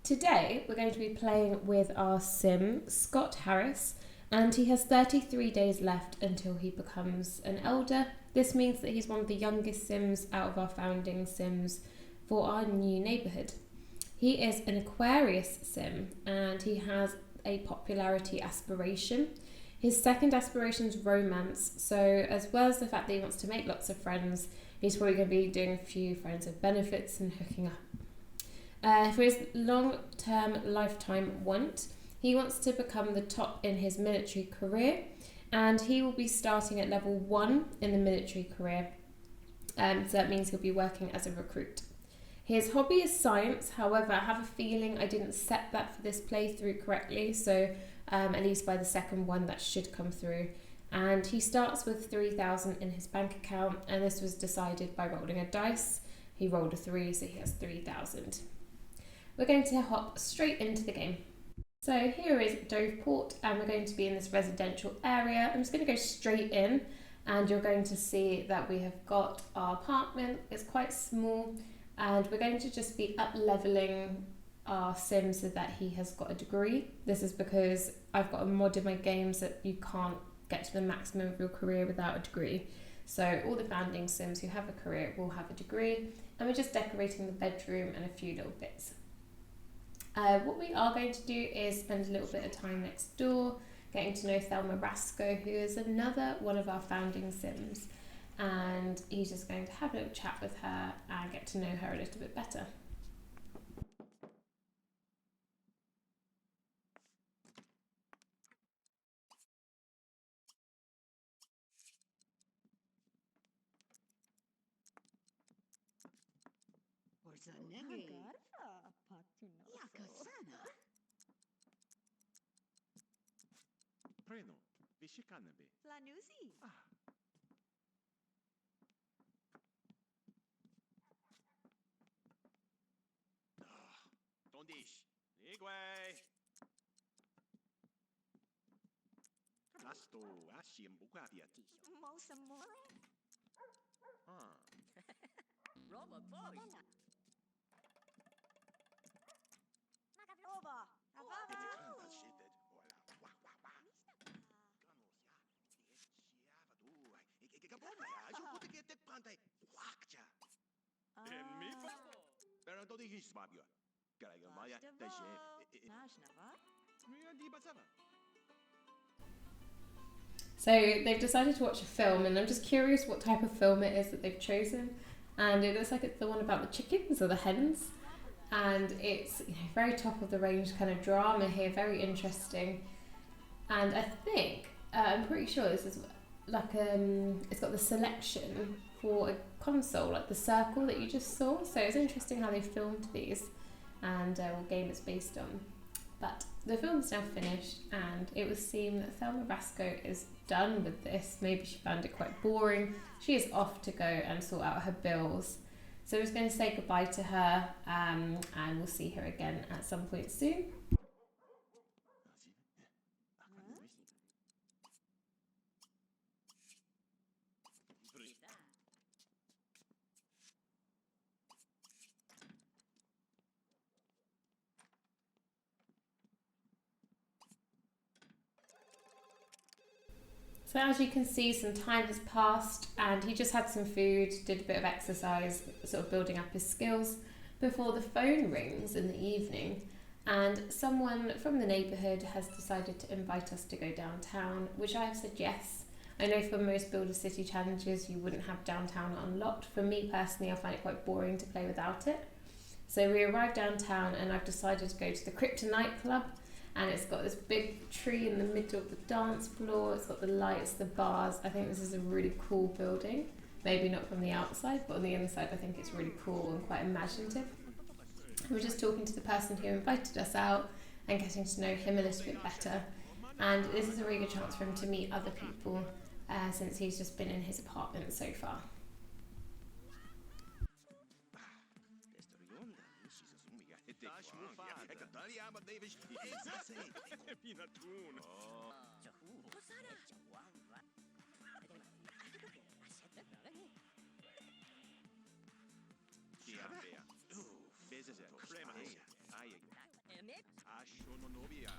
Today we're going to be playing with our sim, Scott Harris, and he has 33 days left until he becomes an elder. This means that he's one of the youngest sims out of our founding sims for our new neighbourhood. He is an Aquarius sim and he has a popularity aspiration. His second aspiration is romance, so as well as the fact that he wants to make lots of friends, he's probably going to be doing a few friends with benefits and hooking up. For his long-term lifetime want, he wants to become the top in his military career, and he will be starting at level 1 in the military career. So that means he'll be working as a recruit. His hobby is science, however, I have a feeling I didn't set that for this playthrough correctly, so at least by the second one that should come through. And he starts with 3,000 in his bank account, and this was decided by rolling a dice. He rolled a 3, so he has 3,000. We're going to hop straight into the game. So here is Doveport, and we're going to be in this residential area. I'm just going to go straight in, and you're going to see that we have got our apartment. It's quite small, and we're going to just be up-leveling our sim so that he has got a degree. This is because I've got a mod in my games that you can't get to the maximum of your career without a degree. So all the founding sims who have a career will have a degree, and we're just decorating the bedroom and a few little bits. What we are going to do is spend a little bit of time next door, getting to know Thelma Rasco, who is another one of our founding sims, and he's just going to have a little chat with her and get to know her a little bit better. Preno, vyšikanebi. Flanusi. Tondish. Igwe. Lasto, ashim bukabiat. Mosamore. Roba boy. Over. So they've decided to watch a film, and I'm just curious what type of film it is that they've chosen. And it looks like it's the one about the chickens or the hens. And it's very top of the range kind of drama here, very interesting. And I think, I'm pretty sure this is like it's got the selection for a console, like the circle that you just saw. So it's interesting how they filmed these and what game it's based on. But the film's now finished, and it would seem that Thelma Rasco is done with this. Maybe she found it quite boring. She is off to go and sort out her bills. So we're just going to say goodbye to her, and we'll see her again at some point soon. So as you can see, some time has passed, and he just had some food, did a bit of exercise, sort of building up his skills, before the phone rings in the evening, and someone from the neighbourhood has decided to invite us to go downtown, which I have said yes. I know for most Build a City challenges you wouldn't have downtown unlocked. For me personally, I find it quite boring to play without it. So we arrived downtown, and I've decided to go to the Kryptonite Club. And it's got this big tree in the middle of the dance floor. It's got the lights, the bars. I think this is a really cool building. Maybe not from the outside, but on the inside I think it's really cool and quite imaginative. We're just talking to the person who invited us out and getting to know him a little bit better. And this is a really good chance for him to meet other people since he's just been in his apartment so far.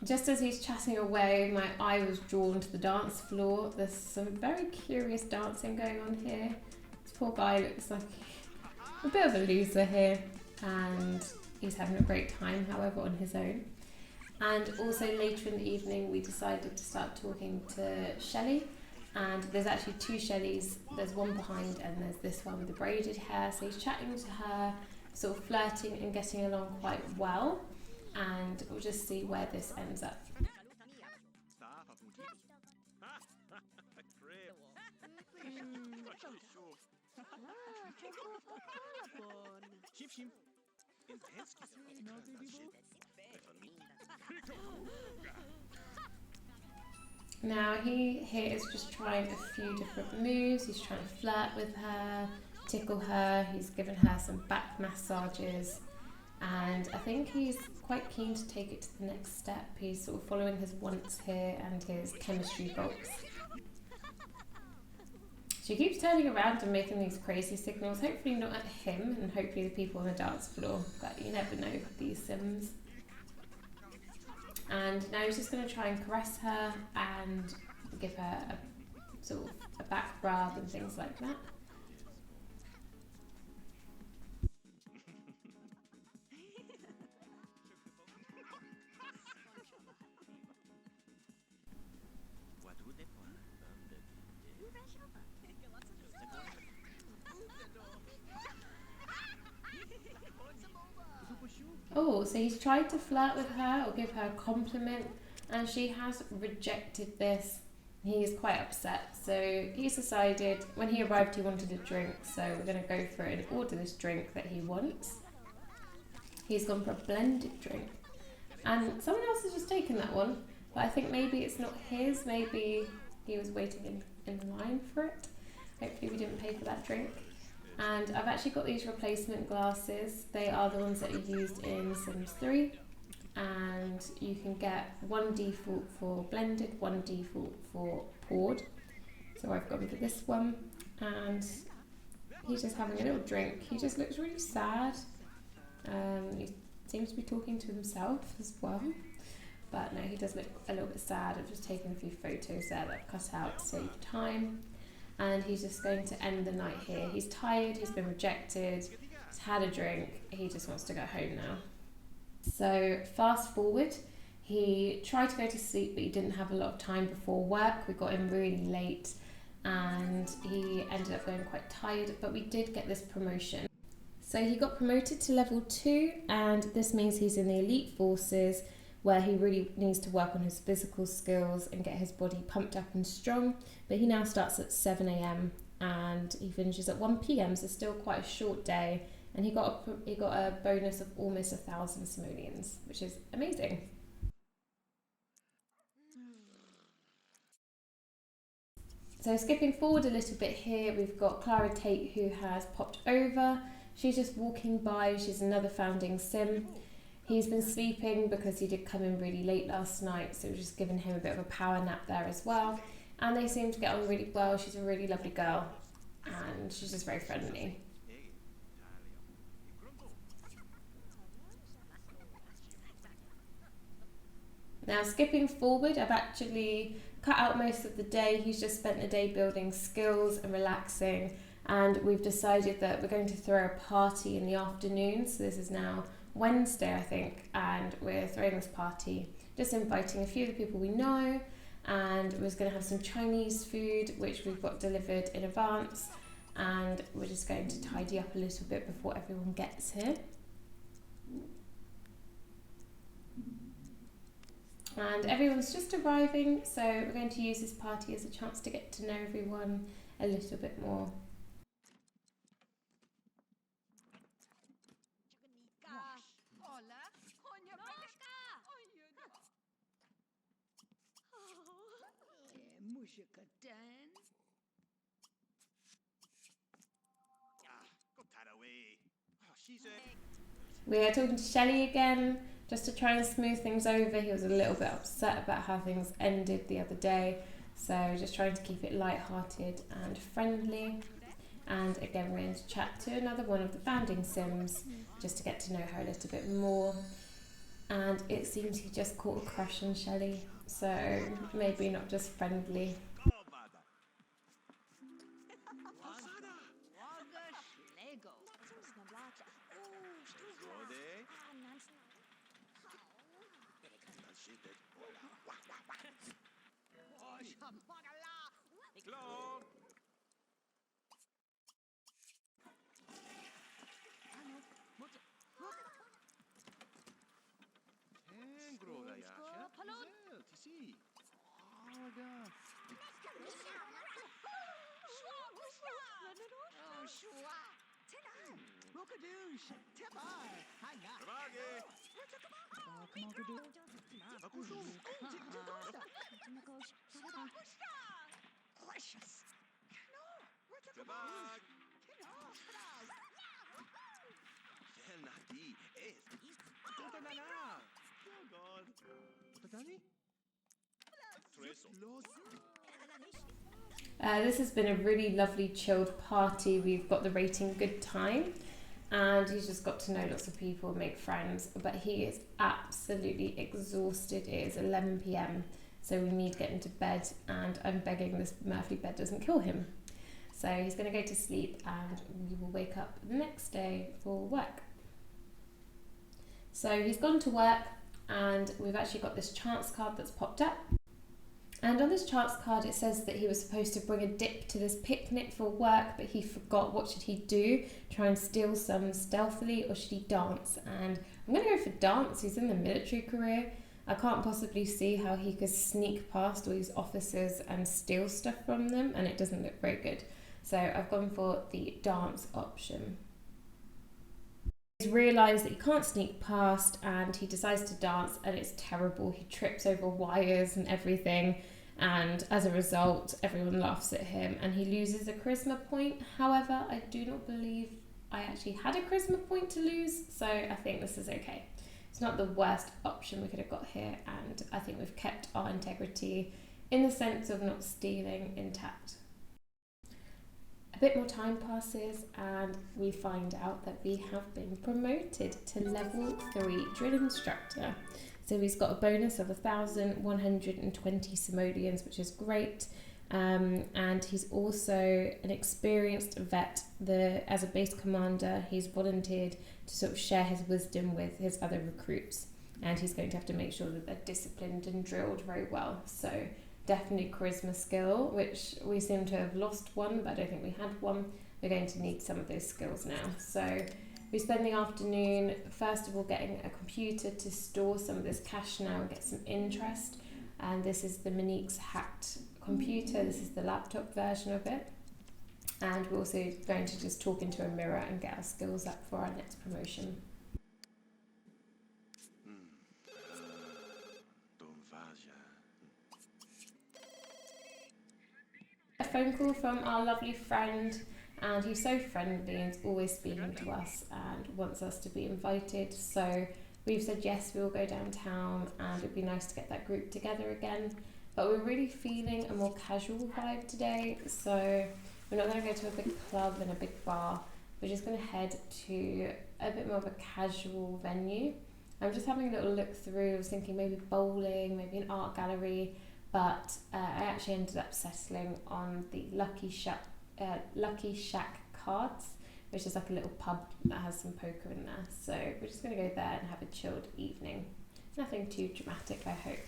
Just as he's chatting away, my eye was drawn to the dance floor. There's some very curious dancing going on here. This poor guy looks like a bit of a loser here, and he's having a great time, however, on his own. And also later in the evening, we decided to start talking to Shelley, and there's actually two Shelleys. There's one behind and there's this one with the braided hair. So he's chatting to her, sort of flirting and getting along quite well, and we'll just see where this ends up. Now he here is just trying a few different moves. He's trying to flirt with her, tickle her. He's given her some back massages, and I think he's quite keen to take it to the next step. He's sort of following his wants here and his chemistry box. She keeps turning around and making these crazy signals, hopefully not at him and hopefully the people on the dance floor, but you never know with these Sims. And now he's just going to try and caress her and give her a sort of a back rub and things like that. Oh, so he's tried to flirt with her or give her a compliment, and she has rejected this. He is quite upset, so he's decided when he arrived he wanted a drink, so we're going to go for it and order this drink that he wants. He's gone for a blended drink, and someone else has just taken that one, but I think maybe it's not his. Maybe he was waiting in line for it. Hopefully we didn't pay for that drink. And I've actually got these replacement glasses. They are the ones that are used in Sims 3. And you can get one default for blended, one default for poured. So I've gone for this one. And he's just having a little drink. He just looks really sad. He seems to be talking to himself as well. But no, he does look a little bit sad. I've just taken a few photos there that I've cut out to save time. And he's just going to end the night here. He's tired, he's been rejected, he's had a drink, he just wants to go home now. So fast forward, he tried to go to sleep but he didn't have a lot of time before work. We got him really late and he ended up going quite tired, but we did get this promotion. So he got promoted to level 2, and this means he's in the elite forces, where he really needs to work on his physical skills and get his body pumped up and strong. But he now starts at 7 AM and he finishes at 1 PM, so still quite a short day. And he got a bonus of almost 1,000 simoleons, which is amazing. So skipping forward a little bit here, we've got Clara Tate, who has popped over. She's just walking by. She's another founding Sim. He's been sleeping because he did come in really late last night, so we've just given him a bit of a power nap there as well. And they seem to get on really well. She's a really lovely girl and she's just very friendly. Now skipping forward, I've actually cut out most of the day. He's just spent the day building skills and relaxing, and we've decided that we're going to throw a party in the afternoon. So this is now Wednesday, I think, and we're throwing this party, just inviting a few of the people we know, and we're just going to have some Chinese food which we've got delivered in advance, and we're just going to tidy up a little bit before everyone gets here. And everyone's just arriving, so we're going to use this party as a chance to get to know everyone a little bit more. We are talking to Shelley again, just to try and smooth things over. He was a little bit upset about how things ended the other day, so just trying to keep it light-hearted and friendly. And again, we're going to chat to another one of the founding Sims, just to get to know her a little bit more. and it seems he just caught a crush on Shelley, so maybe not just friendly. Lego. This has been a really lovely chilled party. We've got the rating good time, and he's just got to know lots of people, make friends, but he is absolutely exhausted. It is 11 p.m, so we need to get him to bed, and I'm begging this Murphy bed doesn't kill him. So he's going to go to sleep, and we will wake up the next day for work. So he's gone to work, and we've actually got this chance card that's popped up. And on this chance card it says that he was supposed to bring a dip to this picnic for work, but he forgot. What should he do? Try and steal some stealthily, or should he dance? And I'm going to go for dance. He's in the military career. I can't possibly see how he could sneak past all these officers and steal stuff from them, and it doesn't look very good. So I've gone for the dance option. He's realised that he can't sneak past, and he decides to dance, and it's terrible. He trips over wires and everything, and as a result everyone laughs at him and he loses a charisma point. However, I do not believe I actually had a charisma point to lose, so I think this is okay. It's not the worst option we could have got here, and I think we've kept our integrity in the sense of not stealing intact. A bit more time passes and we find out that we have been promoted to level 3 drill instructor. So he's got a bonus of 1,120 simoleons, which is great. And he's also an experienced vet. As a base commander, he's volunteered to sort of share his wisdom with his other recruits. And he's going to have to make sure that they're disciplined and drilled very well. So definitely charisma skill, which we seem to have lost one, but I don't think we had one. We're going to need some of those skills now. So we spend the afternoon, first of all, getting a computer to store some of this cash now and get some interest. And this is the Monique's hacked computer. This is the laptop version of it. And we're also going to just talk into a mirror and get our skills up for our next promotion. A phone call from our lovely friend, and he's so friendly and is always speaking to us and wants us to be invited. So we've said yes, we will go downtown, and it'd be nice to get that group together again. But we're really feeling a more casual vibe today, so we're not going to go to a big club and a big bar. We're just going to head to a bit more of a casual venue. I'm just having a little look through. I was thinking maybe bowling, maybe an art gallery, but I actually ended up settling on the Lucky Shack Cards, which is like a little pub that has some poker in there. So we're just going to go there and have a chilled evening. Nothing too dramatic, I hope.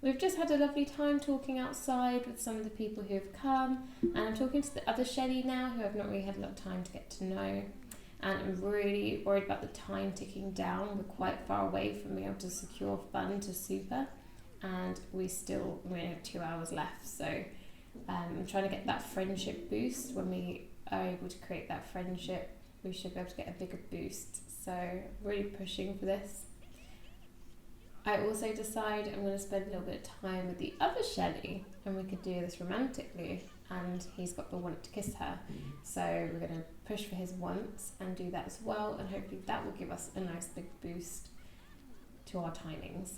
We've just had a lovely time talking outside with some of the people who have come, and I'm talking to the other Shelley now who I've not really had a lot of time to get to know. and I'm really worried about the time ticking down. We're quite far away from being able to secure fun to super, and we only have 2 hours left, so I'm trying to get that friendship boost. When we are able to create that friendship, we should be able to get a bigger boost, so really pushing for this. I also decide I'm going to spend a little bit of time with the other Shelley, and we could do this romantically, and he's got the want to kiss her, so we're going to push for his wants and do that as well, and hopefully that will give us a nice big boost to our timings.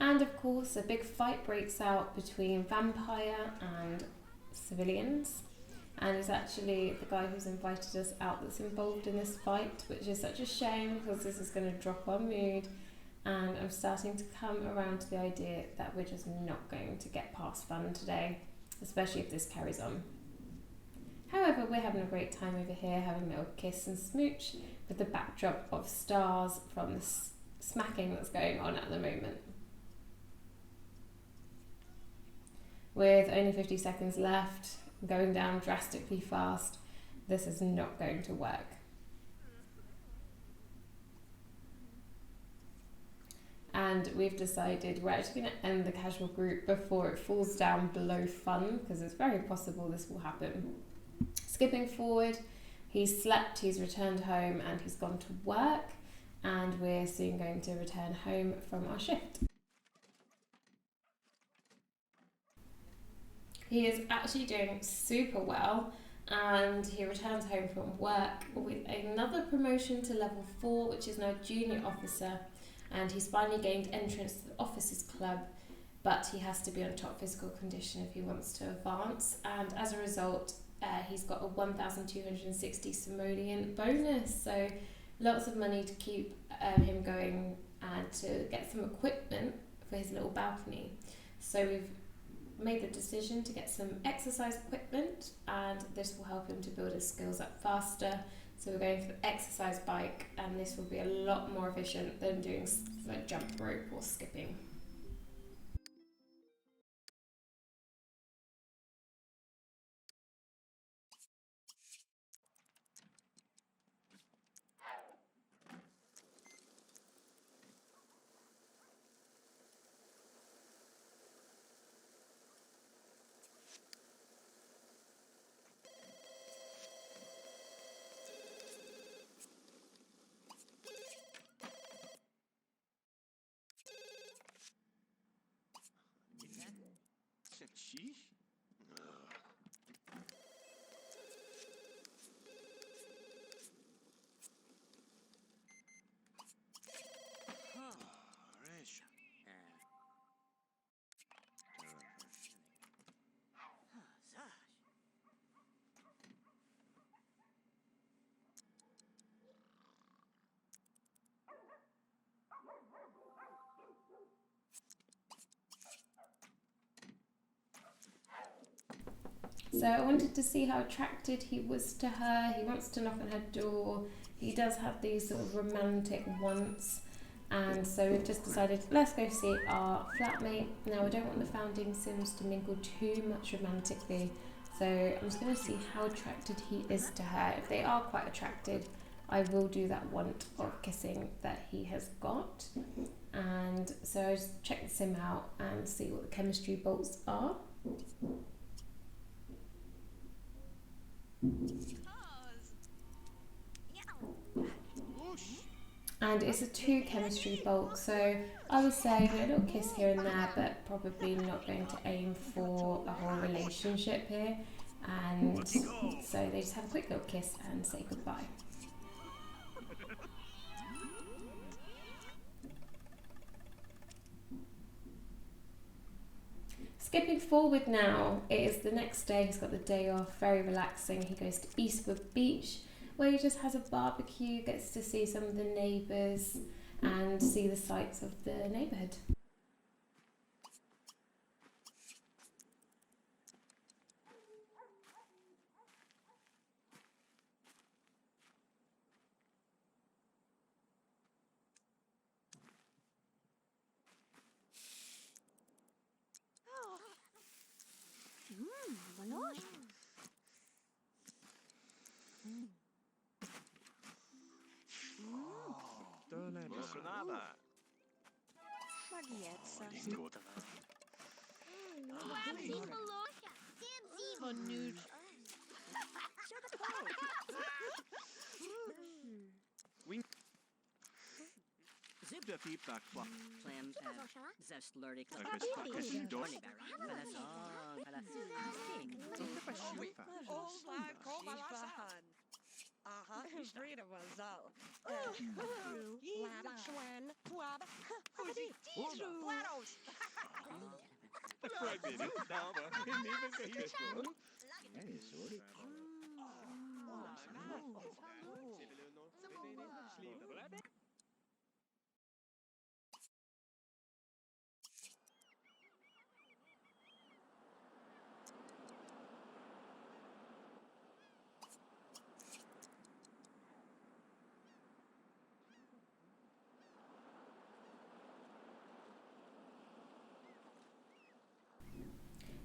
And of course a big fight breaks out between vampire and civilians, and it's actually the guy who's invited us out that's involved in this fight, which is such a shame because this is going to drop our mood, and I'm starting to come around to the idea that we're just not going to get past fun today, especially if this carries on. However, we're having a great time over here, having a little kiss and smooch with the backdrop of stars from the smacking that's going on at the moment. With only 50 seconds left, going down drastically fast, this is not going to work. And we've decided we're actually going to end the casual group before it falls down below fun, because it's very possible this will happen. Skipping forward, he's slept, he's returned home, and he's gone to work, and we're soon going to return home from our shift. He is actually doing super well, and he returns home from work with another promotion to level 4, which is now junior officer, and he's finally gained entrance to the officers club, but he has to be on top physical condition if he wants to advance, and as a result he's got a 1,260 simoleon bonus, so lots of money to keep him going and to get some equipment for his little balcony. So we've made the decision to get some exercise equipment, and this will help him to build his skills up faster. So we're going for the exercise bike, and this will be a lot more efficient than doing like jump rope or skipping. Sheesh. So I wanted to see how attracted he was to her. He wants to knock on her door. He does have these sort of romantic wants. And so we've just decided, let's go see our flatmate. Now, I don't want the founding Sims to mingle too much romantically. So I'm just going to see how attracted he is to her. If they are quite attracted, I will do that want of kissing that he has got. And so I just check the sim out and see what the chemistry bolts are. And it's a 2 chemistry bolt, so I would say a little kiss here and there, but probably not going to aim for a whole relationship here. And so they just have a quick little kiss and say goodbye. Skipping forward now, it is the next day. He's got the day off, very relaxing. He goes to Eastwood Beach, where he just has a barbecue, gets to see some of the neighbours and see the sights of the neighbourhood. Balosh. Sonaba. Magietza. Wabsy Malosha. Connuge. Wing. Zip feedback. Clam, zest lurdy, Oh, my Komalasan. Aha, Frida was out. Lama Schwan, Twab, Fuzi, Tisu, Platos. Pregnant. Dava. Even Kahishko.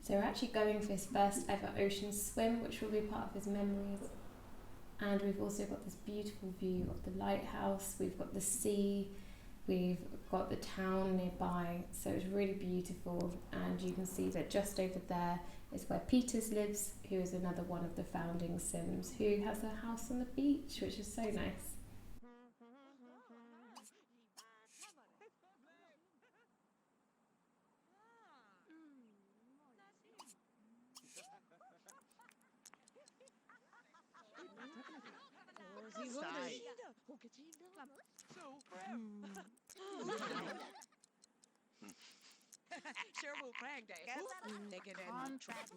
So we're actually going for his first ever ocean swim, which will be part of his memories. And we've also got this beautiful view of the lighthouse. We've got the sea, we've got the town nearby. So it's really beautiful. And you can see that just over there is where Peters lives, who is another one of the founding Sims, who has a house on the beach, which is so nice. Sai. So Sherwood Crag Day. Naked Contract.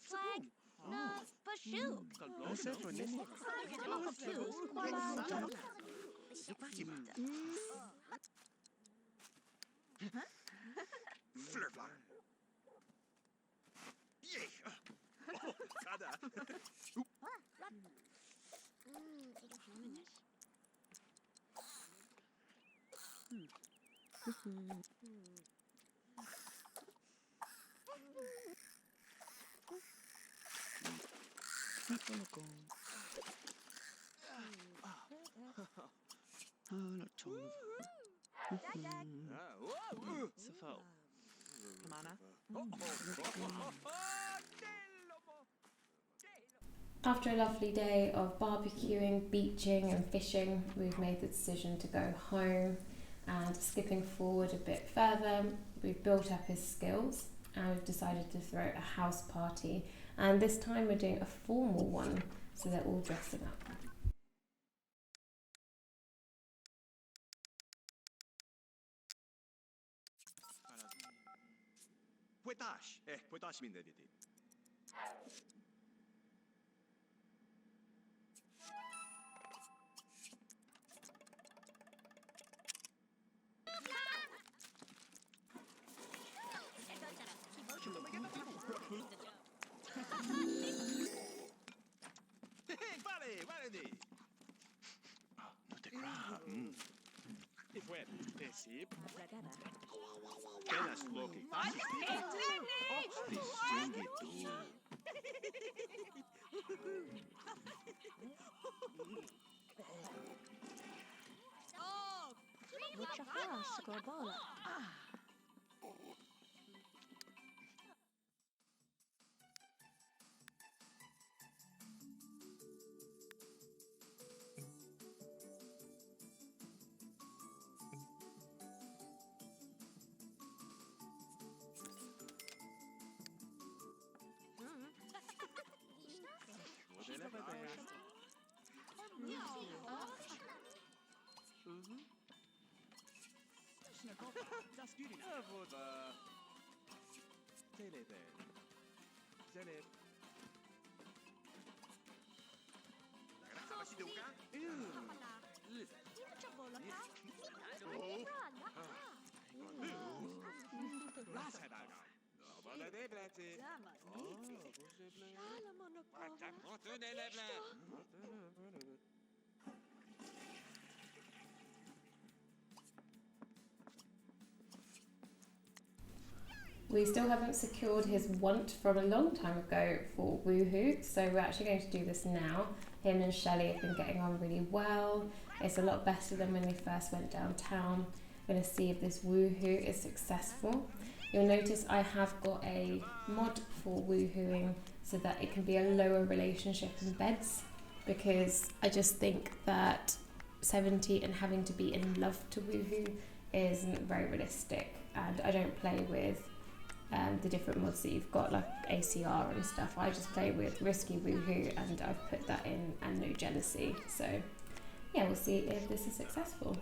Flag. No. Bashoot. Flurflar. Yeah. Oh, Kada. After a lovely day of barbecuing, beaching and fishing, we've made the decision to go home. And skipping forward a bit further, we've built up his skills and we've decided to throw a house party. And this time we're doing a formal one, so they're all dressing up. Puetash min dedi. Vale di. No te grab. If wet, sip. Kenas Loki. This stringy too. Oh! Mucha fast, Gorbola. We still haven't secured his want from a long time ago for woohoo, so we're actually going to do this now. Him and Shelley have been getting on really well. It's a lot better than when they first went downtown. We're going to see if this woohoo is successful. You'll notice I have got a mod for woohooing so that it can be a lower relationship in beds, because I just think that 70 and having to be in love to woohoo isn't very realistic, and I don't play with the different mods that you've got, like ACR and stuff. I just play with risky woohoo, and I've put that in, and no jealousy. So yeah, we'll see if this is successful.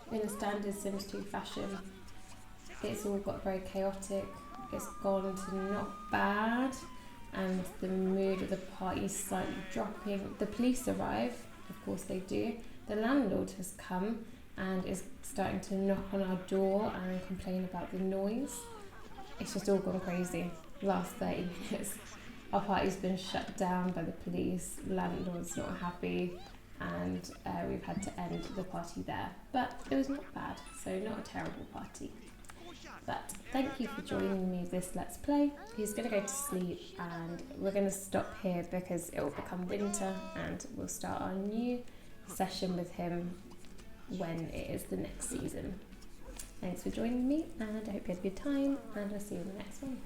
In a standard Sims 2 fashion, it's all got very chaotic. It's gone to not bad, and the mood of the party is slightly dropping. The police arrive, of course they do. The landlord has come and is starting to knock on our door and complain about the noise. It's just all gone crazy. Last 30 minutes, our party's been shut down by the police. Landlord's not happy, and we've had to end the party there. But it was not bad, so not a terrible party. But thank you for joining me this Let's Play. He's going to go to sleep, and we're going to stop here because it will become winter, and we'll start our new session with him when it is the next season. Thanks for joining me, and I hope you had a good time, and I'll see you in the next one.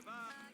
Uncle.